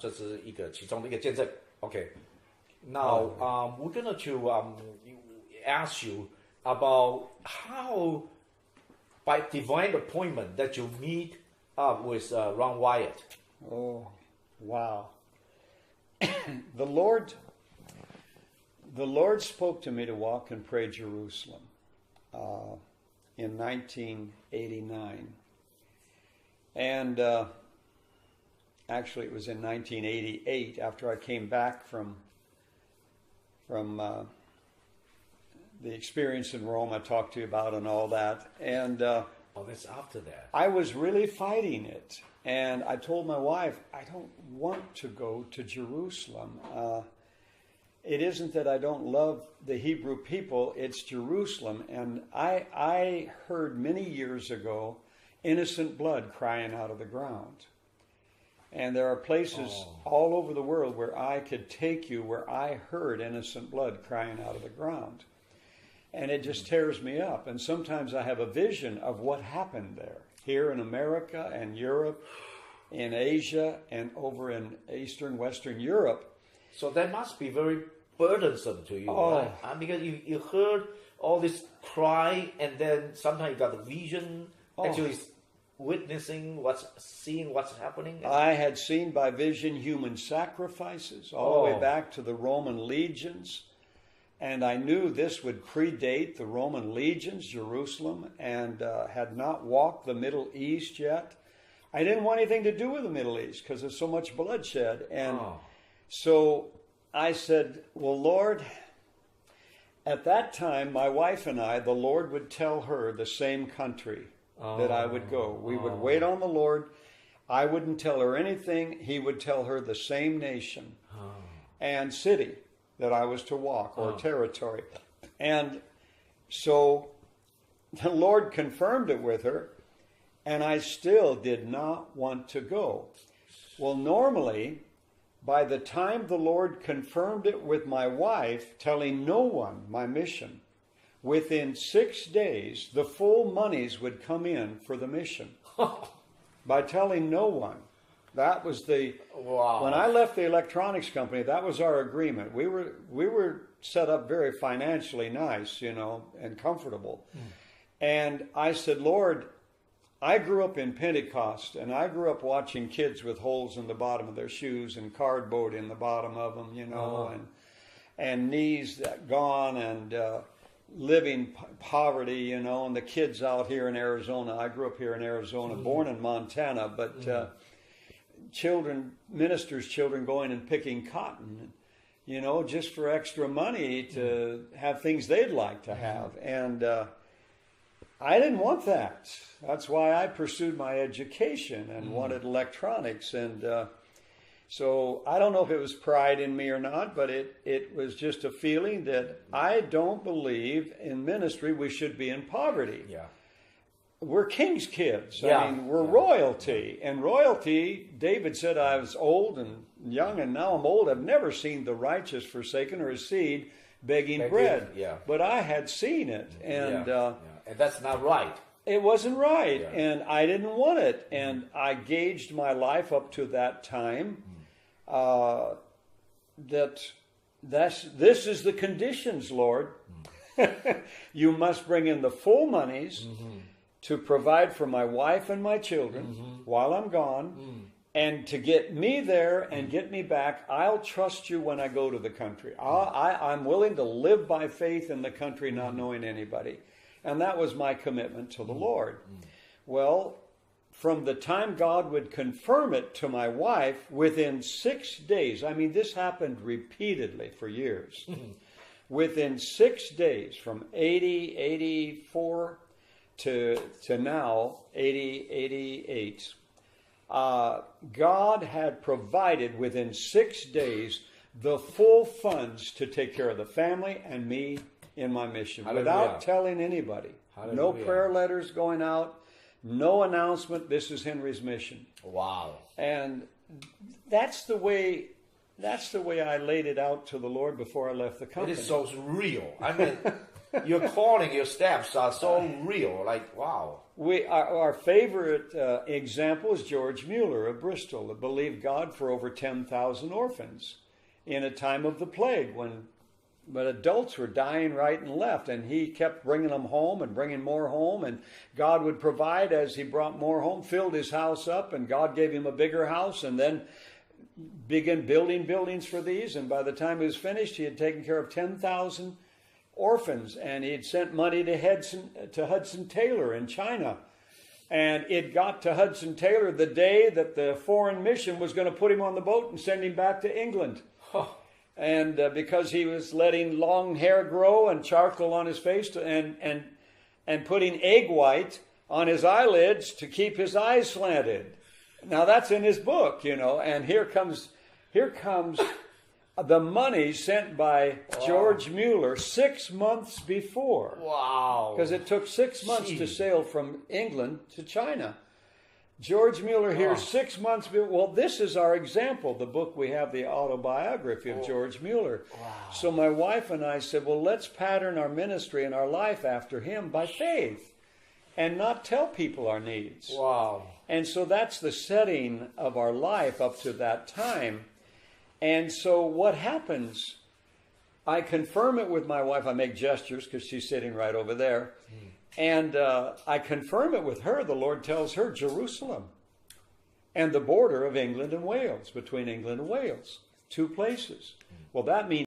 这是其中的一个见证。Okay, now we're going to ask you about how by divine appointment that you meet up with Ron Wyatt. Oh, wow. The Lord spoke to me to walk and pray Jerusalem in 1989. And actually it was in 1988 after I came back from the experience in Rome I talked to you about and all that. And that's after that. I was really fighting it. And I told my wife, I don't want to go to Jerusalem. It isn't that I don't love the Hebrew people, it's Jerusalem. And I heard many years ago innocent blood crying out of the ground. And there are places all over the world where I could take you where I heard innocent blood crying out of the ground. And it just tears me up. And sometimes I have a vision of what happened there. Here in America and Europe, in Asia, and over in Eastern, Western Europe. So that must be very burdensome to you, right? Because you heard all this cry, and then sometimes you got a vision, actually seeing what's happening. I had seen by vision human sacrifices all the way back to the Roman legions. And I knew this would predate the Roman legions, Jerusalem, and had not walked the Middle East yet. I didn't want anything to do with the Middle East because there's so much bloodshed. And so I said, well, Lord, at that time, my wife and I, the Lord would tell her the same country that I would go. We would wait on the Lord. I wouldn't tell her anything. He would tell her the same nation and city that I was to walk, or territory. And so the Lord confirmed it with her, and I still did not want to go. Well, normally, by the time the Lord confirmed it with my wife, telling no one my mission, within 6 days, the full monies would come in for the mission. By telling no one. That was when I left the electronics company, that was our agreement. We were set up very financially nice, and comfortable. And I said, Lord, I grew up in Pentecost, and I grew up watching kids with holes in the bottom of their shoes and cardboard in the bottom of them, and knees gone, and living poverty, and the kids out here in Arizona. I grew up here in Arizona, born in Montana, but ministers' children going and picking cotton, just for extra money to have things they'd like to have. And I didn't want that. That's why I pursued my education and wanted electronics. And so I don't know if it was pride in me or not, but it was just a feeling that I don't believe in ministry we should be in poverty. Yeah. We're king's kids. I mean, we're royalty. And royalty, David said, I was old and young, and now I'm old. I've never seen the righteous forsaken or his seed begging bread. Yeah. But I had seen it. And and that's not right. It wasn't right. Yeah. And I didn't want it. And I gauged my life up to that time this is the conditions, Lord. You must bring in the full monies to provide for my wife and my children while I'm gone, and to get me there and get me back. I'll trust you when I go to the country. I'm willing to live by faith in the country, not knowing anybody. And that was my commitment to the Lord. Well, from the time God would confirm it to my wife, within 6 days, I mean, this happened repeatedly for years. Within 6 days, from 80, 84, to now, 80, 88, God had provided within 6 days the full funds to take care of the family and me in my mission. Hallelujah. Without telling anybody. Hallelujah. No prayer letters going out, no announcement, this is Henry's mission. Wow. And that's the way I laid it out to the Lord before I left the company. It is so real. I mean, your calling, your steps are so real. Like, wow. Our favorite example is George Mueller of Bristol, that believed God for over 10,000 orphans in a time of the plague when adults were dying right and left, and he kept bringing them home and bringing more home, and God would provide as he brought more home, filled his house up, and God gave him a bigger house, and then began building buildings for these, and by the time he was finished, he had taken care of 10,000 orphans, and he had sent money to Hudson Taylor in China, and it got to Hudson Taylor the day that the foreign mission was going to put him on the boat and send him back to England. And because he was letting long hair grow and charcoal on his face and putting egg white on his eyelids to keep his eyes slanted. Now that's in his book, you know, and here comes the money sent by George Mueller 6 months before. Wow. Because it took 6 months to sail from England to China. George Mueller here 6 months before. Well, this is our example. The book, we have the autobiography of George Mueller. Wow. So my wife and I said, well, let's pattern our ministry and our life after him by faith and not tell people our needs. Wow. And so that's the setting of our life up to that time. And so what happens, I confirm it with my wife. I make gestures because she's sitting right over there. And I confirm it with her. The Lord tells her Jerusalem and the border of England and Wales, between England and Wales, 2 places. Well, that means